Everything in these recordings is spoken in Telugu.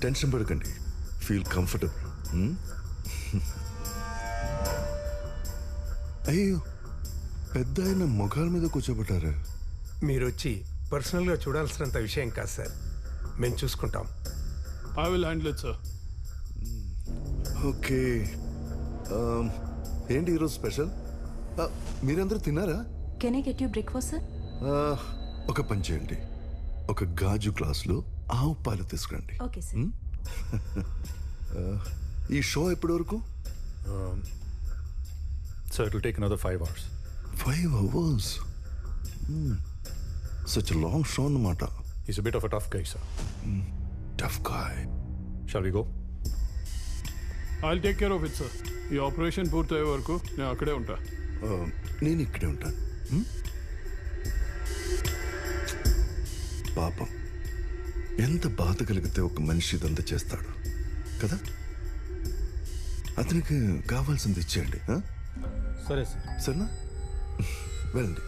టెన్షన్ పడకండి, ఫీల్ కంఫర్టబుల్. అయ్యో, పెద్ద ఆయన మొఖాల మీద కూర్చోబెట్టారా? మీరు వచ్చి పర్సనల్గా చూడాల్సినంత విషయం కాదు సార్, మేము చూసుకుంటాం. I will handle it sir. Okay. ఏంటి ఈరోజు స్పెషల్? మీరందరూ తిన్నారా? Can I get you breakfast sir? ఒక పని చేయండి, ఒక గాజు గ్లాసులో ఆవు పాలు తీసుకురండి. Okay sir. ఈ షో ఎప్పటి వరకు? Sir, it will take another 5 hours. 5 hours? Such a long show అన్నమాట. He's a bit of a tough guy, sir. Tough guy. Shall we go? I'll take care of it, sir. ఈ ఆపరేషన్ పూర్తయ్యే వరకు నేను అక్కడే ఉంటా. నేను ఇక్కడే ఉంటాను. పాపం, ఎంత బాధ కలిగితే ఒక మనిషి ఇదంతా చేస్తాడు కదా. అతనికి కావాల్సింది ఇచ్చేయండి. సరే సార్. సరేనా? వెళ్ళండి.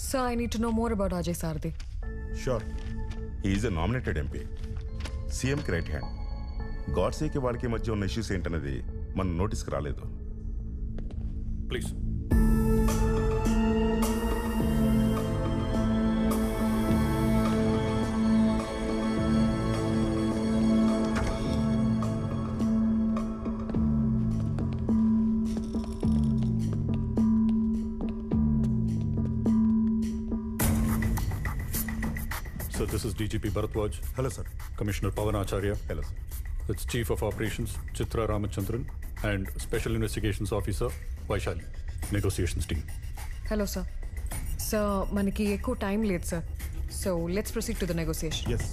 Sir, I need to know more about Ajay Sardi. Sure. He is a nominated MP. CM కి రైట్ హ్యాండ్. గాడ్సేకి వాళ్ళకి మధ్య ఉన్న ఇష్యూస్ ఏంటనేది మన నోటీస్కి రాలేదు. Please. So this is DGP Bharatwaj. Hello, sir. Commissioner Pawan Acharya. Hello, sir. It's Chief of Operations Chitra Ramachandran and Special Investigations Officer Vaishali. Negotiations team. Hello, sir. Sir, మనకి ఎక్కువ టైం లేదు sir. So let's proceed to the negotiation. Yes.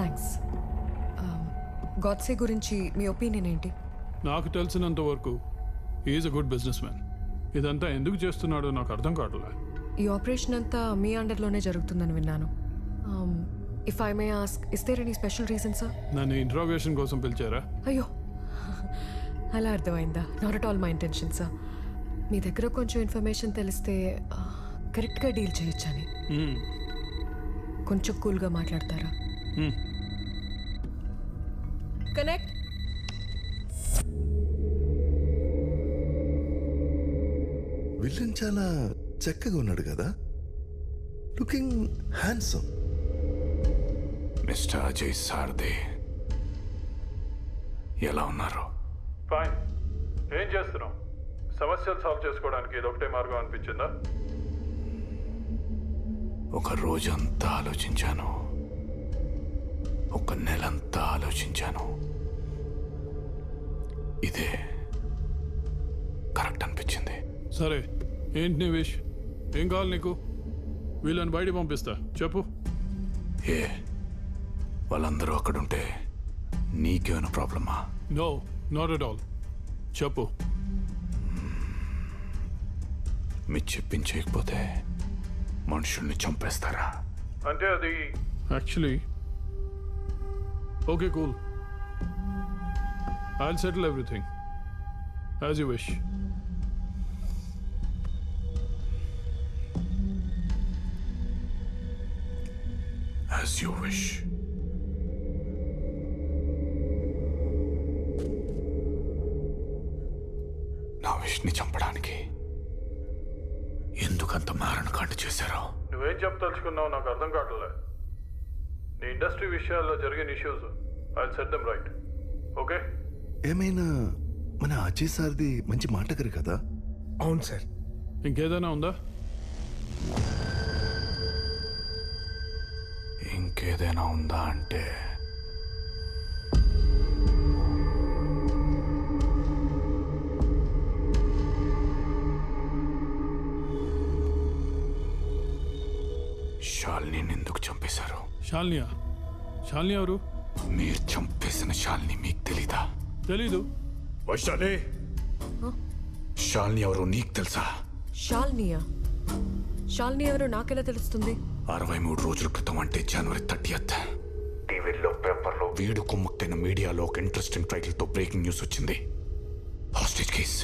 Thanks. Godse గురించి మీ ఒపీనియన్ ఏంటి? నాకు తెలిసినంత వరకు is a good business man. ఇదంతా ఎందుకు చేస్తున్నాడో నాకు అర్థం కావట్లే. ఈ ఆపరేషన్ అంతా మీ అండర్లోనే జరుగుతుందని విన్నాను. If I may ask, is there any special reason sir? నన్ను ఇంట్రాగేషన్ కోసం పిలిచారా? అయ్యో, అలా అర్థమైందా? Not at all my intention sir. మీ దగ్గర కొంచెం ఇన్ఫర్మేషన్ తెలిస్తే కరెక్ట్గా డీల్ చేయొచ్చని. కొంచెం కూల్గా మాట్లాడతారా? కనెక్ట్. విలన్ చాలా చక్కగా ఉన్నాడు కదా, లుకింగ్ హ్యాండ్సమ్. మిస్టర్ అజయ్ సార్దే, ఎలా ఉన్నారు? ఫైన్. ఏం చేస్తున్నావు? సమస్యలు సాల్వ్ చేసుకోవడానికి ఇది ఒకటే మార్గం అనిపించిందా? ఒక రోజంతా ఆలోచించాను, ఒక నెలంతా ఆలోచించాను. ఇదే కరెక్ట్ అనిపించింది. సరే, ఏంటి నీ విష్? ఏం కావాలి నీకు? వీళ్ళని బయట పంపిస్తా, చెప్పు. ఏ వాళ్ళందరూ అక్కడుంటే నీకేమైనా problem? No, not at all. చెప్పు. మీరు చెప్పించకపోతే మనుషుల్ని చంపేస్తారా? అంటే అది actually okay, cool. I'll settle everything as you wish. As you wish. నా విష్ని చంపడానికి ఎందుకంత మారణకాండ చేశారో? నువ్వేం చెప్పదలుచుకున్నావు నాకు అర్థం కావట్లే. నీ ఇండస్ట్రీ విషయాల్లో జరిగిన issues I'll set them right. Okay? ఏమైనా మన అజయ్ సార్ది మంచి మాటగారు కదా? అవును సార్. ఇంకేదైనా ఉందా? ఇంకేదైనా ఉందా అంటే శాలిని ఎందుకు చంపేశారు? శాలినియా? శాలిని ఎవరు? మీరు చంపేసిన శాలిని మీకు తెలీదా? తెలీదు. వైశాలి, శాలిని ఎవరు నీకు తెలుసా? శాలినియా? శాలిని ఎవరో నాకెలా తెలుస్తుంది? 63 రోజుల క్రితం, అంటే జనవరి 30th టీవీలో పేపర్లో వీడు కుమ్మక్కైన మీడియాలో ఒక ఇంట్రెస్టింగ్ టైటిల్తో బ్రేకింగ్ న్యూస్ వచ్చింది. Hostage case.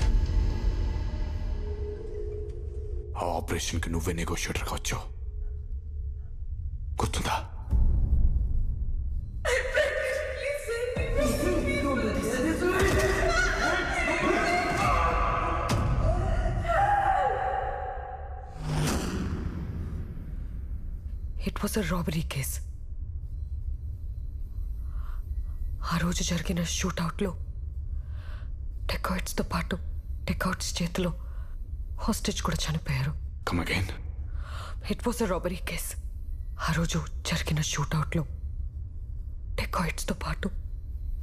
ఆ ఆపరేషన్కి నువ్వే నెగోషియేటర్గా వచ్చావు, గుర్తుందా? It was a robbery case. ఆ రోజు జరిగిన షూట్అవుట్లో డెకాయిట్స్తో పాటు డెకాయిట్స్ చేతిలో హాస్టేజ్ కూడా చనిపోయారు. Come again. It was a robbery case. ఆ రోజు జరిగిన షూట్అవుట్లో డెకాయిట్స్తో పాటు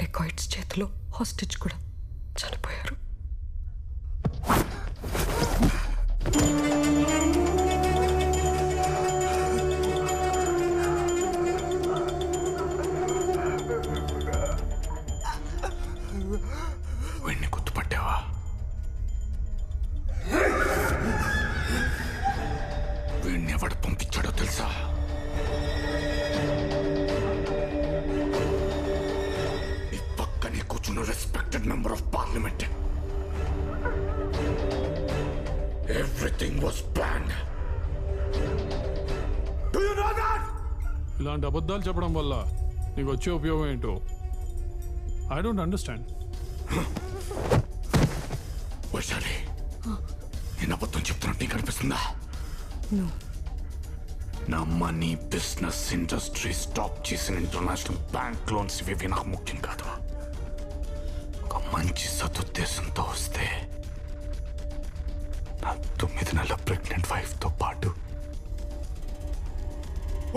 డెకాయిట్స్ చేతిలో హాస్టేజ్ కూడా చనిపోయారు. వీడిని గుర్తుపట్టావా? వీడిని ఎవడు పంపించాడో తెలుసా? నీ పక్కనే కూర్చున్న respected member of parliament. Everything was planned. Do you know that? ఇలాంటి అబద్ధాలు చెప్పడం వల్ల నీకు వచ్చే ఉపయోగం ఏంటో ఐ డోంట్ అండర్స్టాండ్. వైశాలి, నేను అబద్ధం చెప్తున్నట్టు నీకు అనిపిస్తుందా? నా మనీ, బిజినెస్, ఇండస్ట్రీ స్టాప్ చేసిన ఇంటర్నేషనల్ బ్యాంక్ లోన్స్ ఇవి నాకు ముఖ్యం కాదు. ఒక మంచి సదుద్దేశంతో వస్తే నా 9 నెలల ప్రెగ్నెంట్ వైఫ్తో పాటు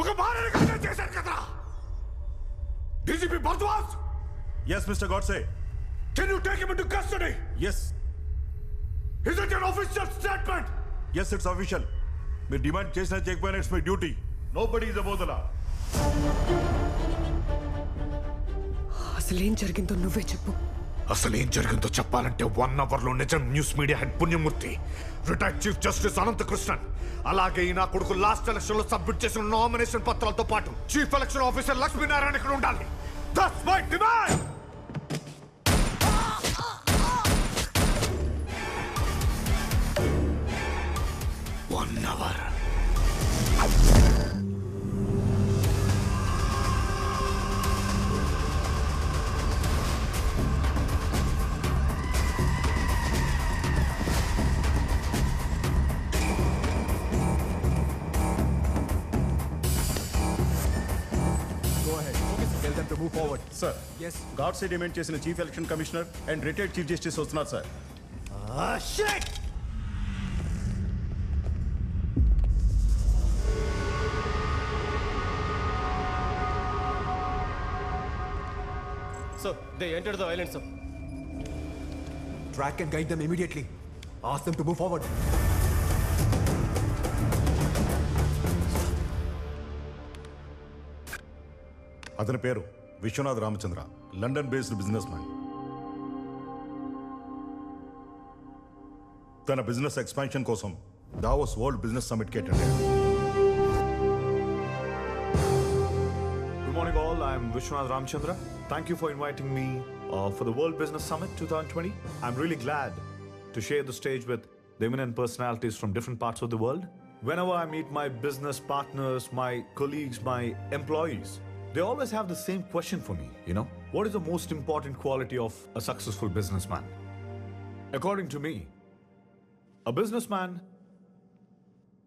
ఒక భార్యను చేశారు కదా. DGP Bharadwaj. Yes, Mr. Godse. Can you take him into custody? Yes. Is it an official statement? Yes, it's official. మీరు డిమాండ్ చేసినా చేయకపోయినా it's my duty. Nobody is above the law. అసలేం జరిగిందో నువ్వే చెప్పు. అసలు ఏం జరిగిందో చెప్పాలంటే 1 అవర్లో నిజం న్యూస్ మీడియా హెడ్ పుణ్యమూర్తి, రిటైర్డ్ చీఫ్ జస్టిస్ అనంతకృష్ణన్, అలాగే ఈ నా కొడుకు లాస్ట్ ఎలక్షన్ లో సబ్మిట్ చేసిన నామినేషన్ పత్రాలతో పాటు చీఫ్ ఎలక్షన్ ఆఫీసర్ లక్ష్మీనారాయణ ఇక్కడ ఉండాలి. That's my demand. 1 hour. Sir, Godse demand చేసిన chief election commissioner and retired chief justice వస్తున్నారు sir. Sir, they entered the island, sir. Track and guide them immediately. Ask them to move forward. అతని పేరు Vishwanath Ramachandra, London based businessman. తన బిజినెస్ ఎక్స్పాన్షన్ కోసం దావోస్ వరల్డ్ బిజినెస్ సమిట్ కి అటెండ్ అయ్యాడు. Good morning all, I am Vishwanath Ramchandra. Thank you for inviting me for the World Business Summit 2020. I'm really glad to share the stage with the eminent personalities from different parts of the world. Whenever I meet my business partners, my colleagues, my employees, they always have the same question for me, you know? What is the most important quality of a successful businessman? According to me, a businessman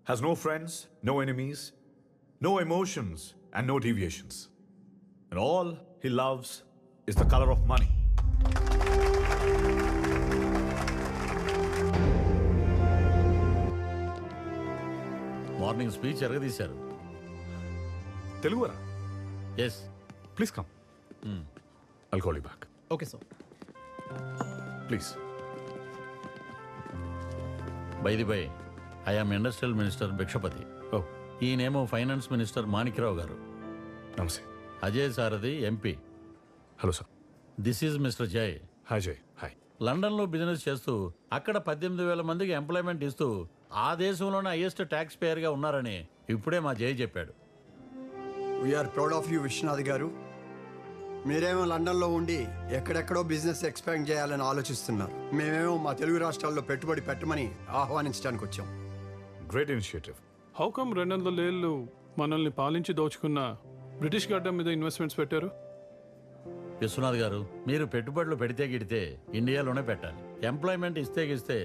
has no friends, no enemies, no emotions, and no deviations. And all he loves is the color of money. Morning speech ఎరగదీశారు. తెలుగురా? Yes. Please come. I'll call you back. Okay, sir. Please. By the way, I am industrial minister Bhikshapathi. Oh, ఈయనేమో finance minister Manikrao garu. namaste. Ajay Sarathi MP. Hello, sir. This is mister Jay. Hi, Jay. Hi. లండన్లో బిజినెస్ చేస్తూ అక్కడ 18,000 మందికి ఎంప్లాయ్మెంట్ ఇస్తూ ఆ దేశంలోనే హైయెస్ట్ ట్యాక్స్ పేయర్గా ఉన్నారని ఇప్పుడే మా జయ్ చెప్పాడు. We are proud of you, Vishwanath garu. మీరేమో లండన్లో ఉండి ఎక్కడెక్కడో బిజినెస్ ఎక్స్పాండ్ చేయాలని ఆలోచిస్తున్నారు. మేమేమో మా తెలుగు రాష్ట్రాల్లో పెట్టుబడి పెట్టమని ఆహ్వానించడానికి వచ్చాం. Great initiative. హౌ కమ్ 200 ఏళ్ళు మనల్ని పాలించి దోచుకున్న బ్రిటిష్ గడ్డ మీద ఇన్వెస్ట్మెంట్స్ పెట్టారు? విశ్వనాథ్ గారు, మీరు పెట్టుబడులు పెడితే గిడితే ఇండియాలోనే పెట్టాలి. ఎంప్లాయ్మెంట్ ఇస్తే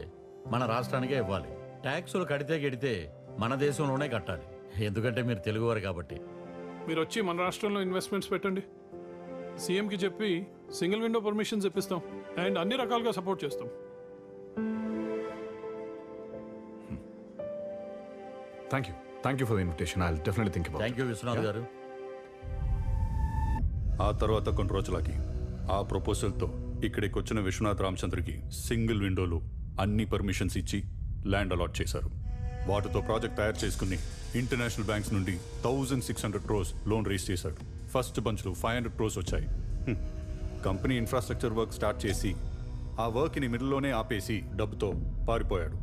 మన రాష్ట్రానికే ఇవ్వాలి. ట్యాక్సులు కడితే గిడితే మన దేశంలోనే కట్టాలి. ఎందుకంటే మీరు తెలుగువారు కాబట్టి. మీరు వచ్చి మన రాష్ట్రంలో ఇన్వెస్ట్మెంట్స్ పెట్టండి. సీఎంకి చెప్పి సింగిల్ విండో పర్మిషన్స్ ఇప్పిస్తాం అండ్ అన్ని రకాలుగా సపోర్ట్ చేస్తాం. Thank you for the invitation. I will definitely think about. Thank you Vishwanath garu. ఆ తర్వాత కొన్ని రోజులకి ఆ ప్రపోజల్తో ఇక్కడికి వచ్చిన విశ్వనాథ్ రామచంద్రకి సింగిల్ విండోలో అన్ని పర్మిషన్స్ ఇచ్చి ల్యాండ్ అలాట్ చేశారు. వాటితో ప్రాజెక్ట్ తయారు చేసుకుని ఇంటర్నేషనల్ బ్యాంక్స్ నుండి 1600 crores లోన్ రేస్ చేశాడు. ఫస్ట్ బంచ్లో 500 crores వచ్చాయి. కంపెనీ ఇన్ఫ్రాస్ట్రక్చర్ వర్క్ స్టార్ట్ చేసి ఆ వర్క్ని మిడిల్లోనే ఆపేసి డబ్బుతో పారిపోయాడు.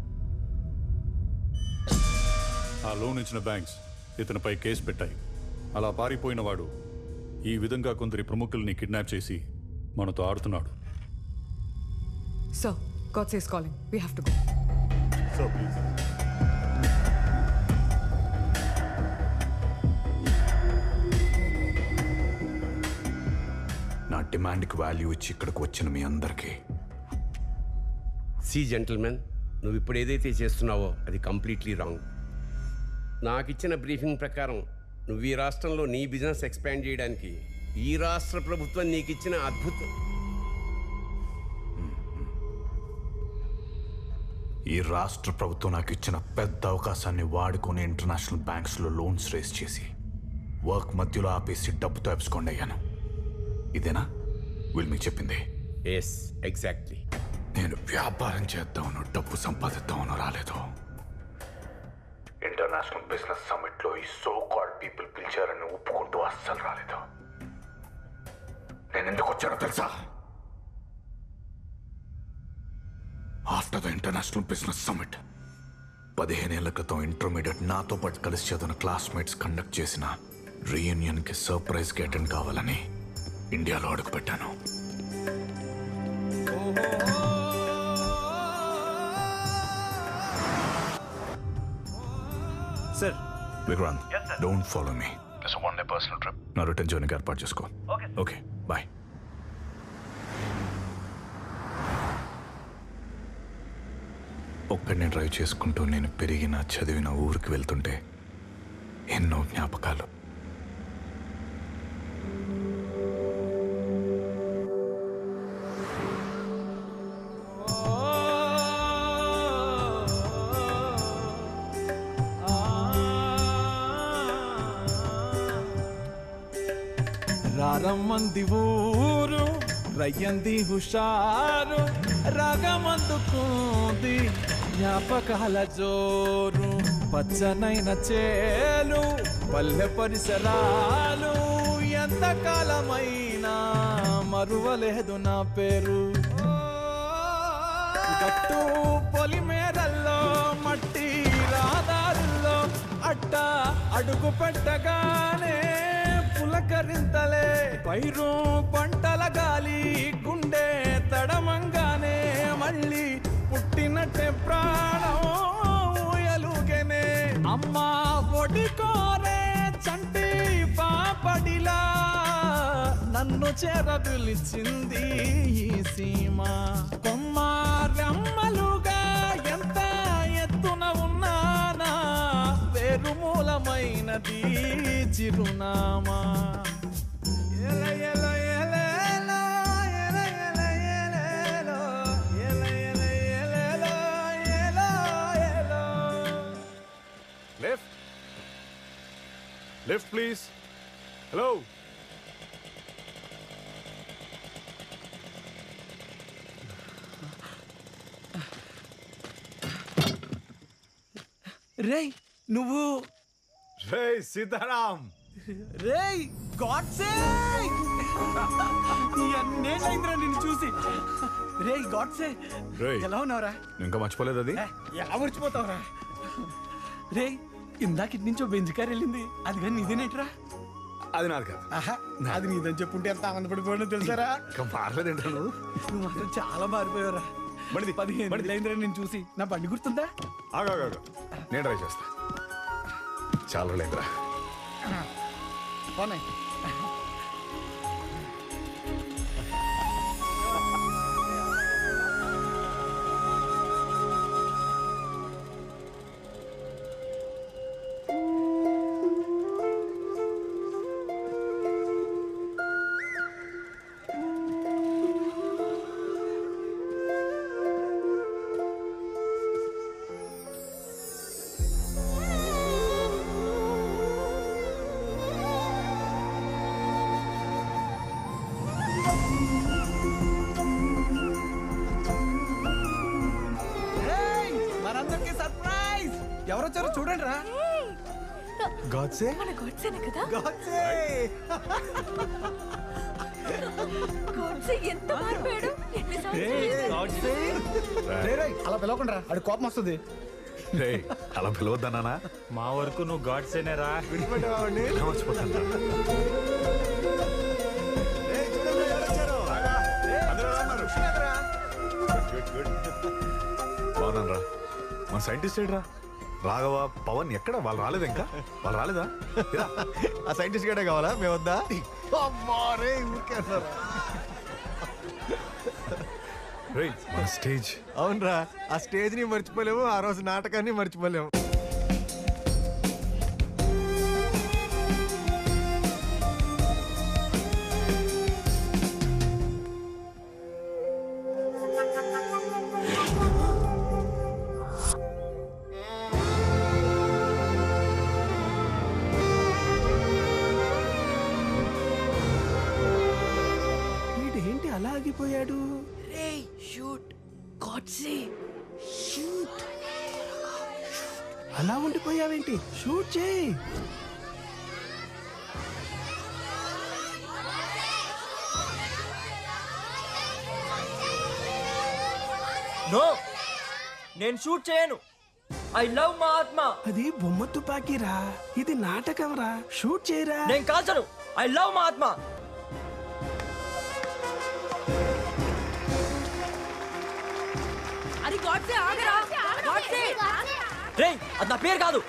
ఆ లోన్ ఇచ్చిన బ్యాంక్స్ ఇతనిపై కేసు పెట్టాయి. అలా పారిపోయిన వాడు ఈ విధంగా కొందరి ప్రముఖుల్ని కిడ్నాప్ చేసి మనతో ఆడుతున్నాడు. Sir, God is calling. We have to go. Sir, please. నా డిమాండ్కి వాల్యూ ఇచ్చి ఇక్కడికి వచ్చిన మీ అందరికీ జెంటిల్మెన్, నువ్వు ఇప్పుడు ఏదైతే చేస్తున్నావో అది కంప్లీట్లీ రాంగ్. నాకు ఇచ్చిన బ్రీఫింగ్ ప్రకారం నువ్వు ఈ రాష్ట్రంలో నీ బిజినెస్ ఎక్స్పాండ్ చేయడానికి ఈ రాష్ట్ర ప్రభుత్వం నీకు ఇచ్చిన అద్భుతం. ఈ రాష్ట్ర ప్రభుత్వం నాకు ఇచ్చిన పెద్ద అవకాశాన్ని వాడుకొని ఇంటర్నేషనల్ బ్యాంక్స్లో లోన్స్ రేస్ చేసి వర్క్ మధ్యలో ఆపేసి డబ్బుతో ఎప్సుకోండి అయ్యాను. ఇదేనా వీళ్ళు మీకు చెప్పింది? Yes, exactly. నేను వ్యాపారం చేద్దామనో డబ్బు సంపాదిద్దామనో రాలేదు. ఇంటర్నేషనల్ బిజినెస్ సమ్మిట్లో ఈ సో కాల్డ్ పీపుల్ పిలిచారని ఒప్పుకుంటూ అస్సలు రాలేదు. నేను ఎందుకు వచ్చానో తెలుసా? After the international business summit 15 ఏళ్ల క్రితం ఇంటర్మీడియట్ నాతో పాటు కలిసి చదివిన క్లాస్మేట్స్ కండక్ట్ చేసిన రీయూనియన్కి సర్ప్రైజ్గా అటెండ్ కావాలని ఇండియాలో అడుగుపెట్టాను. Sir, Vikrant, don't follow me. This one day personal trip. నా రిటర్న్ జర్నీకి ఏర్పాటు చేసుకో. Okay, bye. ఒక్కడిని డ్రైవ్ చేసుకుంటూ నేను పెరిగిన చదివిన ఊరికి వెళ్తుంటే ఎన్నో జ్ఞాపకాలు. రారమ్మంది ఊరు రయ్యంది హుషారు, రాగమందుకుంది జ్ఞాపకాల జోరు, పచ్చనైన చేలు పల్లె పరిసరాలు, ఎంతకాలమైనా మరువలేదు నా పేరు. గట్టు పొలిమేరల్లో మట్టి రాదారుల్లో అట్ట అడుగు పెట్టగానే పులకరింతలే పైరు పంటల గాలి గుండె తడమంగానే మళ్ళీ పుట్టినట్టే ప్రాణం ఊయలుగనే. అమ్మా ఒడి కోరే చంటి పాపడిలా నన్ను చేరదులిచింది ఈ సీమ. కొమ్మారమ్మలుగా ఎంత ఎత్తున ఉన్నానా, వేరుమూలమైనది చిరునామా. ఎల ఎల ఎలేలో, ఎల ఎల ఎలేలో, ఎల ఎల ఎలేలో, ఎలో ఎలో. Lift, lift please. హలో. రేయ్ నువ్వు, రే సీతారాం, రేయ్ గాడ్సే, ఎన్నేళ్ళైందిరా నిన్ను చూసి. రేయ్ గాడ్సే, ఎలా ఉన్నావురా? ఇంకా మర్చిపోలేదు అది. ఎలా మర్చిపోతావురా? రేయ్ ఇందాక ఇటు నుంచో బెంజ్ కార్ వెళ్ళింది, అది కానీ ఇదేనేట్రా? అది నాది కాదు. అది నీదని చెప్పుంటే ఎంత ఆనందపడిపోయినా తెలుసారా? మారలేదేంటో నువ్వు మాత్రం చాలా మారిపోయారా. 15 అయిందిరా నేను చూసి. నా బండి గుర్తుందా? ఆగా నేను ట్రై చేస్తా. చాలా లేదురా. పోనీ. మనందరికి సర్ప్రైజ్. ఎవరొచ్చారో చూడండి రా. గాడ్సే మన గాడ్సేనే కదా. గాడ్సే గాడ్సే ఎంత మారిపోయాడు. అలా పిలవకుండా రా, అది కోపం వస్తుంది. అలా పిలవద్దన్నానా? మా వరకు నువ్వు గాడ్సేనేరా. బాగున్నాను రా. మన సైంటిస్ట్ ఏడ్రా? రాఘవ, పవన్ ఎక్కడ? వాళ్ళు రాలేదు ఇంకా? వాళ్ళు రాలేదా? ఆ సైంటిస్ట్ గడే కావాలా? మేము వద్దా? మన స్టేజ్. అవునరా, ఆ స్టేజ్ ని మర్చిపోలేము, ఆ రోజు నాటకాన్ని మర్చిపోలేము. ఏంటి అలా ఆగిపోయాడు? అలా ఉండిపోయావేంటి? షూట్ చేయి. నో, నేను షూట్ చేయను. ఐ లవ్ మా ఆత్మ. అది బొమ్మ తుపాకీరా, ఇది నాటకం రా. షూట్ చేయరా. నేను కాల్చను. ఐ లవ్ మా ఆత్మ. అది గాడ్సే ఆగరా. గాడ్సే రేయ్, అది నా పేరు కాదు.